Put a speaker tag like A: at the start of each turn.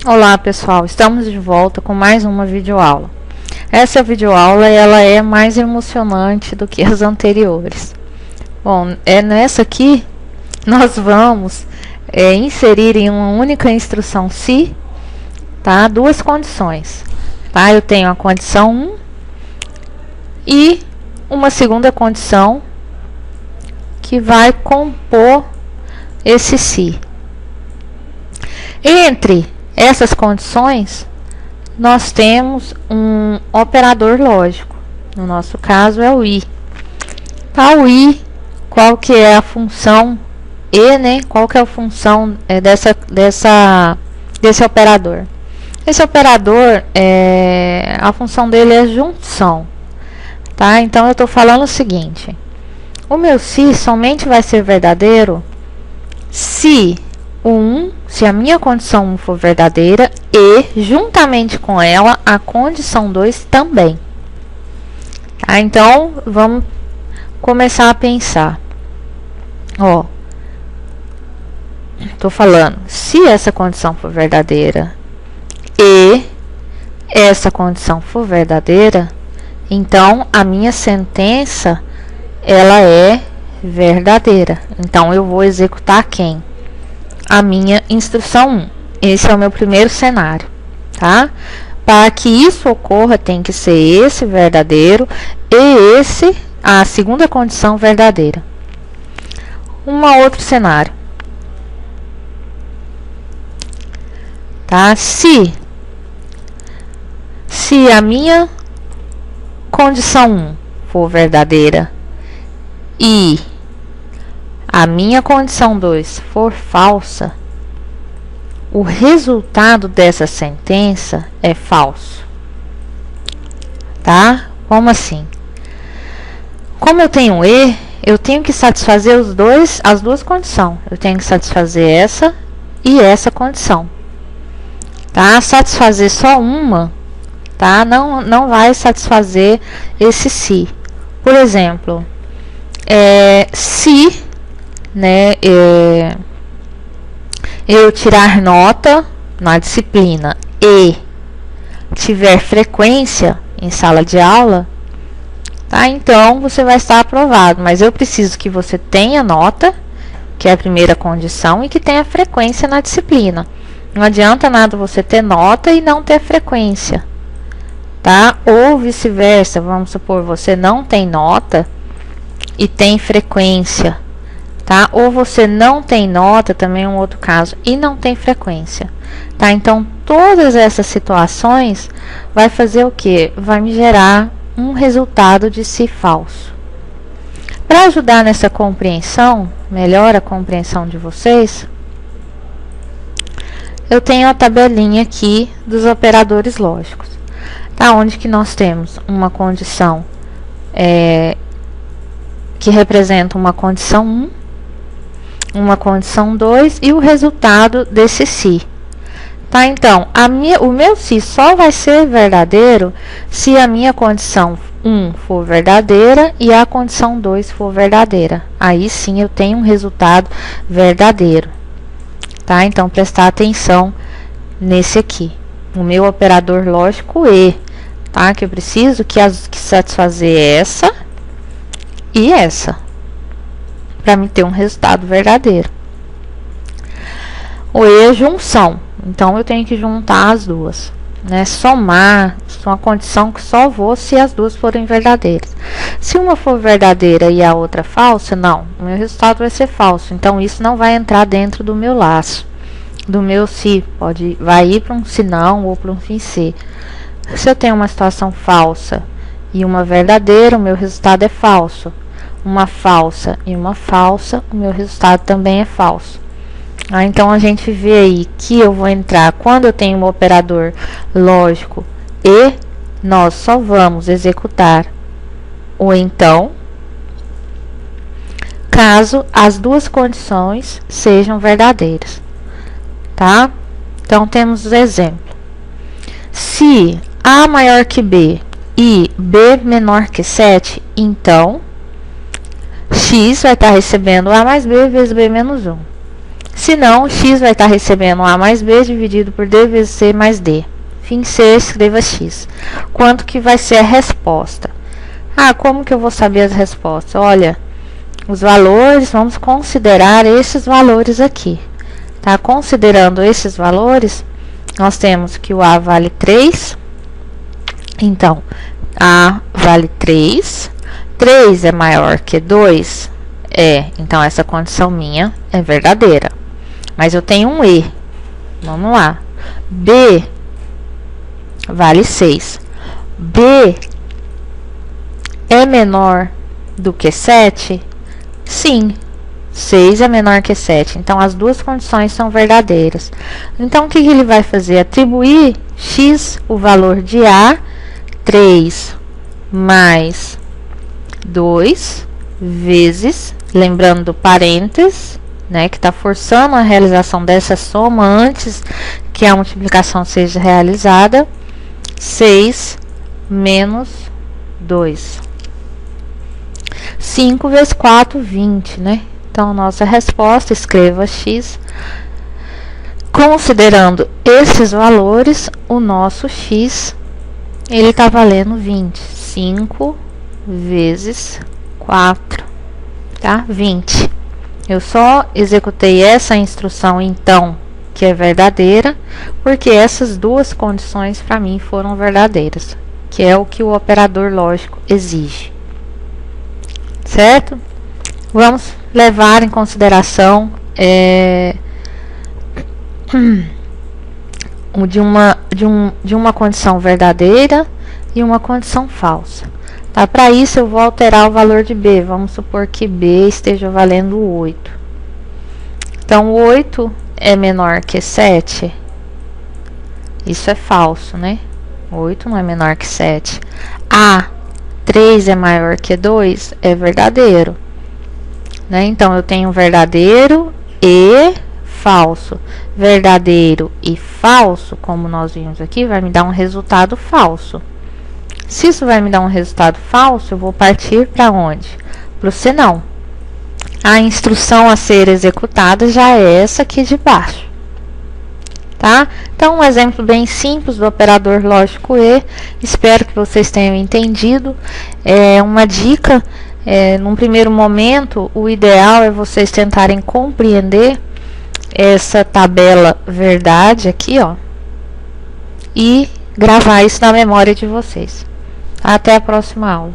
A: Olá pessoal, estamos de volta com mais uma videoaula. Essa videoaula ela é mais emocionante do que as anteriores. Bom, nessa aqui nós vamos inserir em uma única instrução se, tá, duas condições. Tá? Eu tenho a condição 1 e uma segunda condição que vai compor esse se. Entre essas condições, nós temos um operador lógico. No nosso caso é o i. Tá, o i, qual que é a função e, né? Qual que é a função desse operador? Esse operador, a função dele é junção. Tá? Então, eu estou falando o seguinte. O meu se somente vai ser verdadeiro se se a minha condição 1 for verdadeira e, juntamente com ela, a condição 2 também. Tá? Então, vamos começar a pensar. Ó, estou falando, se essa condição for verdadeira e essa condição for verdadeira, então a minha sentença, ela é verdadeira. Então, eu vou executar quem? A minha instrução 1. Esse é o meu primeiro cenário, tá? Para que isso ocorra, tem que ser esse verdadeiro e a segunda condição verdadeira. Outro cenário, tá? Se a minha condição 1 for verdadeira e a minha condição 2 for falsa, o resultado dessa sentença é falso. Tá? Como assim? Como eu tenho e, eu tenho que satisfazer as duas condições. Eu tenho que satisfazer essa e essa condição. Tá? Satisfazer só uma, tá? Não vai satisfazer esse se. Por exemplo, se, né, eu tirar nota na disciplina e tiver frequência em sala de aula, tá? Então você vai estar aprovado, mas eu preciso que você tenha nota, que é a primeira condição, e que tenha frequência na disciplina. Não adianta nada você ter nota e não ter frequência, tá? Ou vice-versa, vamos supor, você não tem nota e tem frequência, tá? Ou você não tem nota, também é um outro caso, e não tem frequência, tá? Então, todas essas situações vai fazer o quê? Vai me gerar um resultado de se falso. Para ajudar nessa compreensão, melhor a compreensão de vocês, eu tenho a tabelinha aqui dos operadores lógicos, tá? Onde que nós temos uma condição que representa uma condição 1, uma condição 2 e o resultado desse se. Tá? Então, o meu se só vai ser verdadeiro se a minha condição 1 for verdadeira e a condição 2 for verdadeira. Aí sim eu tenho um resultado verdadeiro. Tá? Então, prestar atenção nesse aqui. O meu operador lógico e, tá? Que eu preciso que satisfazer essa e essa, para me ter um resultado verdadeiro. O e é junção, então eu tenho que juntar as duas, né? Somar, uma condição que só vou se as duas forem verdadeiras. Se uma for verdadeira e a outra falsa, não, o meu resultado vai ser falso, então isso não vai entrar dentro do meu laço, do meu se, vai ir para um se não ou para um se. Se eu tenho uma situação falsa e uma verdadeira, o meu resultado é falso. Uma falsa e uma falsa, o meu resultado também é falso. Então, a gente vê aí que eu vou entrar, quando eu tenho um operador lógico e, nós só vamos executar o então, caso as duas condições sejam verdadeiras. Tá? Então, temos o exemplo. Se A maior que B e B menor que 7, então X vai estar recebendo A mais B vezes B menos 1. Senão, x vai estar recebendo a mais b dividido por d vezes c mais d. Fim C, escreva x. Quanto que vai ser a resposta? Ah, como que eu vou saber as respostas? Olha, os valores, vamos considerar esses valores aqui. Tá? Considerando esses valores, nós temos que o A vale 3. Então, A vale 3. 3 é maior que 2? É. Então, essa condição minha é verdadeira. Mas eu tenho um E. Vamos lá. B vale 6. B é menor do que 7? Sim. 6 é menor que 7. Então, as duas condições são verdadeiras. Então, o que ele vai fazer? Atribuir x, o valor de A, 3 mais 2 vezes, lembrando do parênteses, né, que está forçando a realização dessa soma antes que a multiplicação seja realizada, 6 menos 2. 5 vezes 4, 20, né? Então, nossa resposta, escreva x. Considerando esses valores, o nosso x, ele está valendo 20. 5 vezes 4, tá? 20. Eu só executei essa instrução, então, que é verdadeira, porque essas duas condições para mim foram verdadeiras, que é o que o operador lógico exige. Certo? Vamos levar em consideração de uma condição verdadeira e uma condição falsa. Tá? Para isso, eu vou alterar o valor de B. Vamos supor que B esteja valendo 8. Então, 8 é menor que 7? Isso é falso, né? 8 não é menor que 7. A, 3 é maior que 2? É verdadeiro. Né? Então, eu tenho verdadeiro e falso. Verdadeiro e falso, como nós vimos aqui, vai me dar um resultado falso. Se isso vai me dar um resultado falso, eu vou partir para onde? Para o senão. A instrução a ser executada já é essa aqui de baixo. Tá? Então, um exemplo bem simples do operador lógico E. Espero que vocês tenham entendido. Uma dica, num primeiro momento, o ideal é vocês tentarem compreender essa tabela verdade aqui, ó, e gravar isso na memória de vocês. Até a próxima aula.